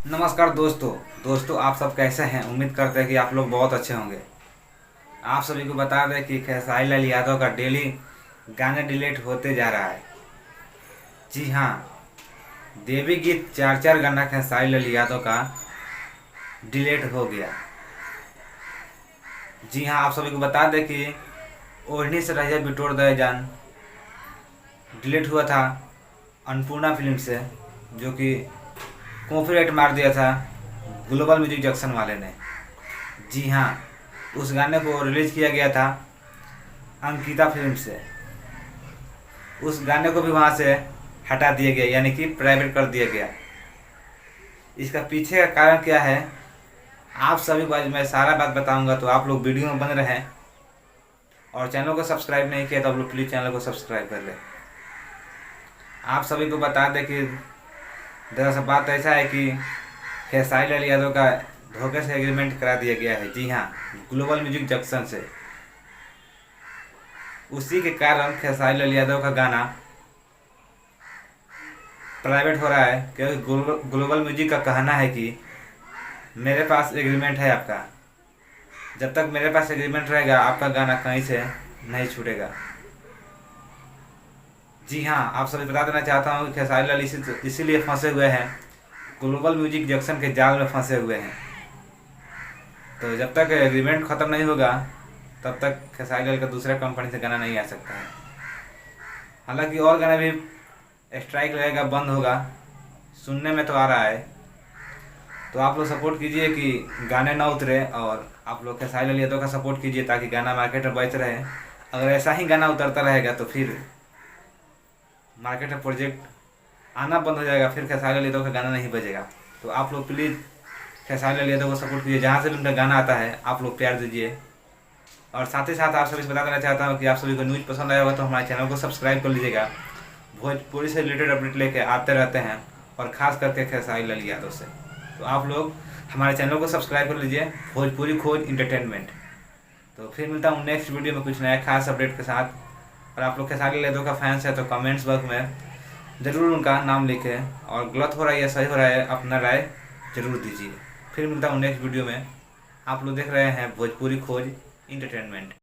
नमस्कार दोस्तों आप सब कैसे हैं। उम्मीद करते हैं कि आप लोग बहुत अच्छे होंगे। आप सभी को बता दें कि खेसारी लाल यादव का डेली गाने डिलीट होते जा रहा है। जी हाँ, देवी गीत चार चार गाना खेसारी लाल यादव का डिलीट हो गया। जी हाँ, आप सभी को बता दें कि ओढ़नी से रहिया बिटोर दे जान डिलीट हुआ था अन्नपूर्णा फिल्म से, जो कि कॉपीराइट मार दिया था ग्लोबल म्यूजिक जंक्शन वाले ने। जी हाँ, उस गाने को रिलीज किया गया था अंकिता फिल्म से। उस गाने को भी वहाँ से हटा दिया गया, यानी कि प्राइवेट कर दिया गया। इसका पीछे का कारण क्या है, आप सभी को आज मैं सारा बात बताऊंगा, तो आप लोग वीडियो में बन रहे हैं। और चैनल को सब्सक्राइब नहीं किया तो आप लोग प्लीज़ चैनल को सब्सक्राइब कर लें। आप सभी को बता दें कि दरअसल बात ऐसा है कि खेसारी लाल यादव का धोखे से एग्रीमेंट करा दिया गया है। जी हाँ, ग्लोबल म्यूजिक जंक्शन से। उसी के कारण खेसारी लाल यादव का गाना प्राइवेट हो रहा है, क्योंकि ग्लोबल म्यूजिक का कहना है कि मेरे पास एग्रीमेंट है आपका, जब तक मेरे पास एग्रीमेंट रहेगा आपका गाना कहीं से नहीं छूटेगा। जी हाँ, आप सभी बता देना चाहता हूँ कि खेसारी लाल इसीलिए फंसे हुए हैं, ग्लोबल म्यूजिक जंक्शन के जाल में फंसे हुए हैं। तो जब तक एग्रीमेंट ख़त्म नहीं होगा तब तक खेसारी लाल का दूसरा कंपनी से गाना नहीं आ सकता है। हालांकि और गाना भी स्ट्राइक लगेगा, बंद होगा, सुनने में तो आ रहा है। तो आप लोग सपोर्ट कीजिए कि गाने ना उतरे, और आप लोग खेसारी लाल यादव का सपोर्ट कीजिए ताकि गाना मार्केट में बच रहे। अगर ऐसा ही गाना उतरता रहेगा तो फिर मार्केट में प्रोजेक्ट आना बंद हो जाएगा, फिर खेसारी लाल यादव का गाना नहीं बजेगा। तो आप लोग प्लीज़ खेसारी लाल यादव को सपोर्ट कीजिए, जहाँ से भी उनका गाना आता है आप लोग प्यार दीजिए। और साथ ही साथ आप सभी से बता देना चाहता हूँ कि आप सभी को न्यूज़ पसंद आया होगा तो हमारे चैनल को सब्सक्राइब कर लीजिएगा। भोजपुरी से रिलेटेड अपडेट लेके आते रहते हैं, और ख़ास करके खेसारी लाल यादव से। तो आप लोग हमारे चैनल को सब्सक्राइब कर लीजिए, भोजपुरी खोज इंटरटेनमेंट। तो फिर मिलता हूँ नेक्स्ट वीडियो में कुछ नया खास अपडेट के साथ। और आप लोग खेसारी लाल यादव का फैंस है तो कमेंट्स बॉक्स में ज़रूर उनका नाम लिखें, और गलत हो रहा है या सही हो रहा है अपना राय ज़रूर दीजिए। फिर मिलता हूँ नेक्स्ट वीडियो में। आप लोग देख रहे हैं भोजपुरी खोज इंटरटेनमेंट।